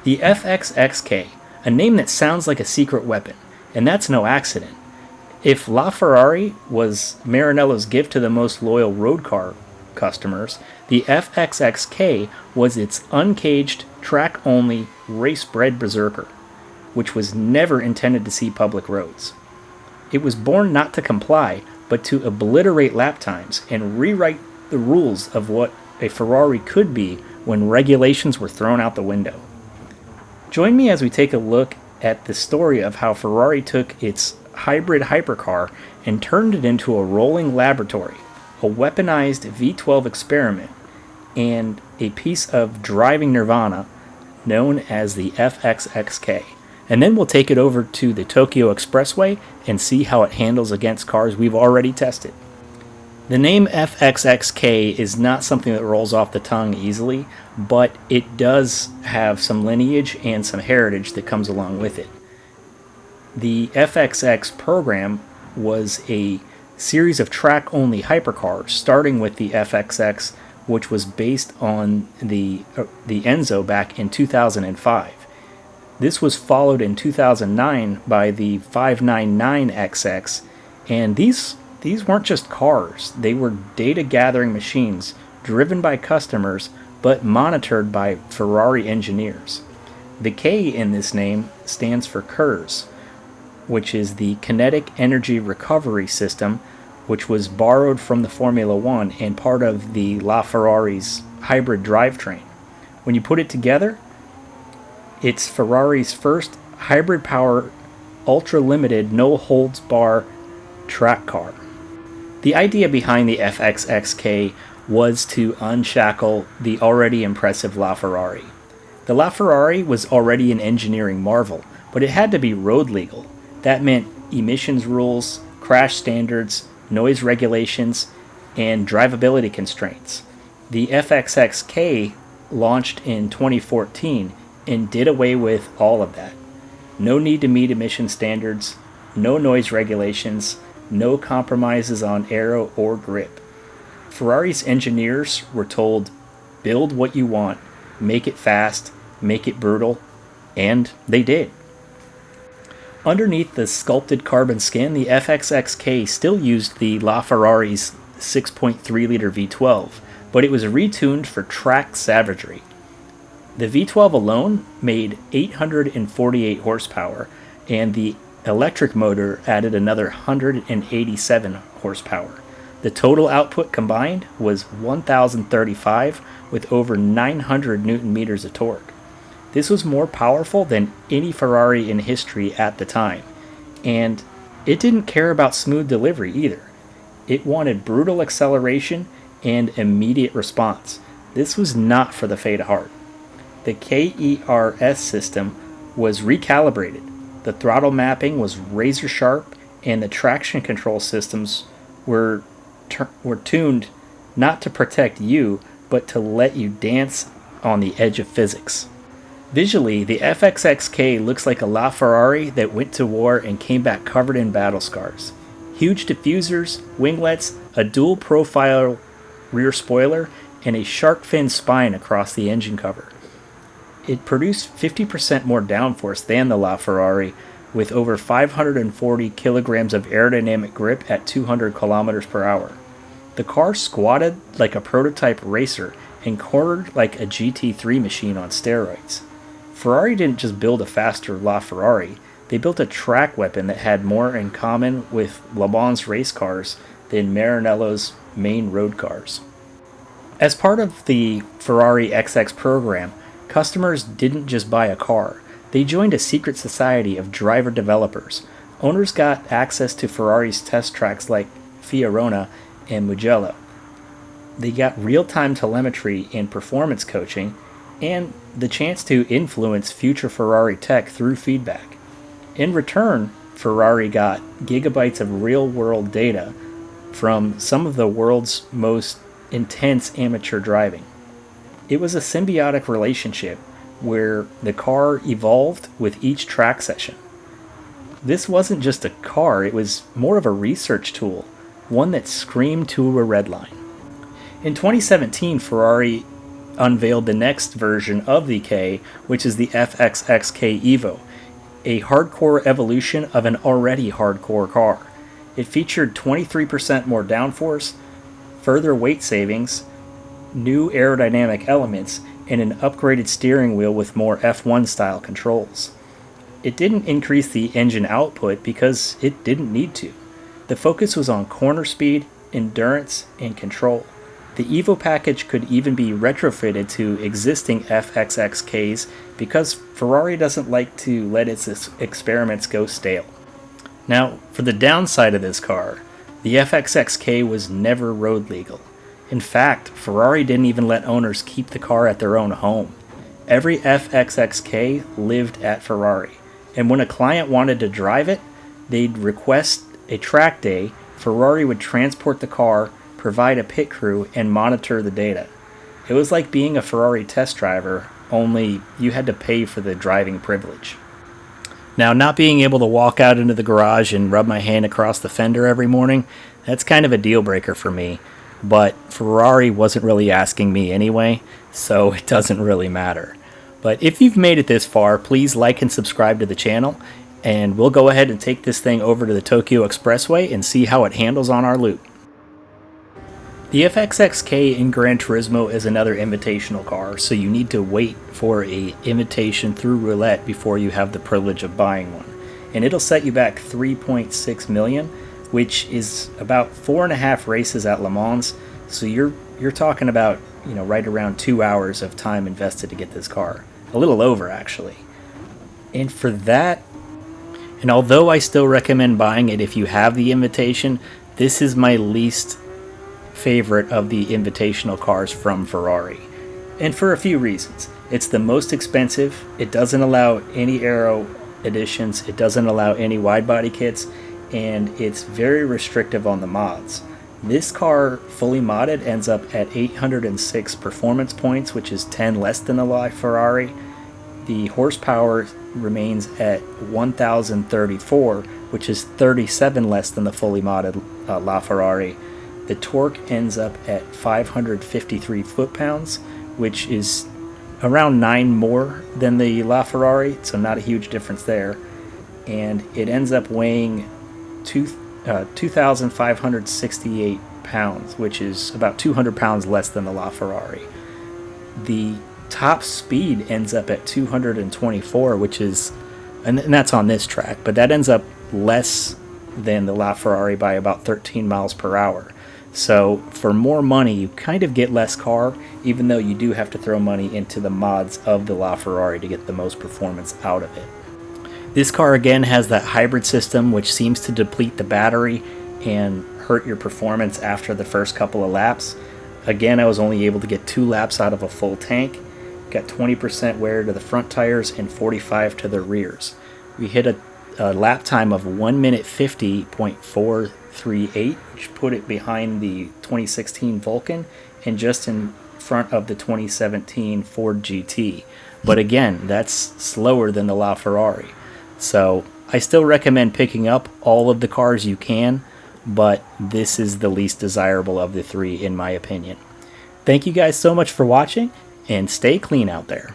The FXXK, a name that sounds like a secret weapon, and that's no accident. If LaFerrari was Maranello's gift to the most loyal road car customers, the FXXK was its uncaged, track-only, race-bred berserker, which was never intended to see public roads. It was born not to comply, but to obliterate lap times and rewrite the rules of what a Ferrari could be when regulations were thrown out the window. Join me as we take a look at the story of how Ferrari took its hybrid hypercar and turned it into a rolling laboratory, a weaponized V12 experiment, and a piece of driving nirvana known as the FXXK. And then we'll take it over to the Tokyo Expressway and see how it handles against cars we've already tested. The name FXXK is not something that rolls off the tongue easily, but it does have some lineage and some heritage that comes along with it. The FXX program was a series of track-only hypercars, starting with the FXX, which was based on the Enzo back in 2005. This was followed in 2009 by the 599XX, and these weren't just cars, they were data-gathering machines driven by customers but monitored by Ferrari engineers. The K in this name stands for KERS, which is the Kinetic Energy Recovery System, which was borrowed from the Formula One and part of the LaFerrari's hybrid drivetrain. When you put it together, it's Ferrari's first hybrid power, ultra-limited, no-holds-bar track car. The idea behind the FXXK was to unshackle the already impressive LaFerrari. The LaFerrari was already an engineering marvel, but it had to be road legal. That meant emissions rules, crash standards, noise regulations, and drivability constraints. The FXXK launched in 2014 and did away with all of that. No need to meet emission standards, no noise regulations, no compromises on aero or grip. Ferrari's engineers were told, build what you want, make it fast, make it brutal, and they did. Underneath the sculpted carbon skin, the FXXK still used the LaFerrari's 6.3-liter V12, but it was retuned for track savagery. The V12 alone made 848 horsepower, and the electric motor added another 187 horsepower. The total output combined was 1,035 with over 900 newton meters of torque. This was more powerful than any Ferrari in history at the time, and it didn't care about smooth delivery either. It wanted brutal acceleration and immediate response. This was not for the faint of heart. The KERS system was recalibrated. The throttle mapping was razor sharp, and the traction control systems were tuned not to protect you, but to let you dance on the edge of physics. Visually, the FXXK looks like a LaFerrari that went to war and came back covered in battle scars. Huge diffusers, winglets, a dual profile rear spoiler, and a shark fin spine across the engine cover. It produced 50% more downforce than the LaFerrari, with over 540 kilograms of aerodynamic grip at 200 kilometers per hour. The car squatted like a prototype racer and cornered like a GT3 machine on steroids. Ferrari didn't just build a faster LaFerrari, they built a track weapon that had more in common with Le Mans race cars than Maranello's main road cars. As part of the Ferrari XX program, customers didn't just buy a car, they joined a secret society of driver developers. Owners got access to Ferrari's test tracks like Fiorano and Mugello. They got real-time telemetry and performance coaching, and the chance to influence future Ferrari tech through feedback. In return, Ferrari got gigabytes of real-world data from some of the world's most intense amateur driving. It was a symbiotic relationship where the car evolved with each track session. This wasn't just a car, it was more of a research tool, one that screamed to a red line. In 2017, Ferrari unveiled the next version of the K, which is the FXX K Evo, a hardcore evolution of an already hardcore car. It featured 23% more downforce, further weight savings, new aerodynamic elements, and an upgraded steering wheel with more F1 style controls. It didn't increase the engine output because it didn't need to. The focus was on corner speed, endurance, and control. The Evo package could even be retrofitted to existing FXXKs because Ferrari doesn't like to let its experiments go stale. Now, for the downside of this car, the FXXK was never road legal. In fact, Ferrari didn't even let owners keep the car at their own home. Every FXXK lived at Ferrari, and when a client wanted to drive it, they'd request a track day. Ferrari would transport the car, provide a pit crew, and monitor the data. It was like being a Ferrari test driver, only you had to pay for the driving privilege. Now, not being able to walk out into the garage and rub my hand across the fender every morning, that's kind of a deal breaker for me. But Ferrari wasn't really asking me anyway, so it doesn't really matter. But if you've made it this far, please like and subscribe to the channel, and we'll go ahead and take this thing over to the Tokyo Expressway and see how it handles on our loop. The FXXK in Gran Turismo is another invitational car, so you need to wait for an invitation through roulette before you have the privilege of buying one. And it'll set you back $3.6 million, which is about 4.5 races at Le Mans. So you're talking about, right around 2 hours of time invested to get this car. A little over, actually. And for that, and although I still recommend buying it if you have the invitation, this is my least favorite of the invitational cars from Ferrari. And for a few reasons. It's the most expensive, it doesn't allow any aero additions, it doesn't allow any wide body kits, and it's very restrictive on the mods. This car, fully modded, ends up at 806 performance points, which is 10 less than the LaFerrari. The horsepower remains at 1034, which is 37 less than the fully modded LaFerrari. The torque ends up at 553 foot-pounds, which is around 9 more than the LaFerrari, so not a huge difference there. And it ends up weighing 2,568 pounds, which is about 200 pounds less than the LaFerrari. The top speed ends up at 224, which is, and that's on this track, but that ends up less than the LaFerrari by about 13 miles per hour. So for more money, you kind of get less car, even though you do have to throw money into the mods of the LaFerrari to get the most performance out of it. This car again has that hybrid system, which seems to deplete the battery and hurt your performance after the first couple of laps. Again, I was only able to get 2 laps out of a full tank. Got 20% wear to the front tires and 45 to the rears. We hit a lap time of 1 minute 50.438, which put it behind the 2016 Vulcan and just in front of the 2017 Ford GT. But again, that's slower than the LaFerrari. So I still recommend picking up all of the cars you can, but this is the least desirable of the 3 in my opinion. Thank you guys so much for watching, and stay clean out there.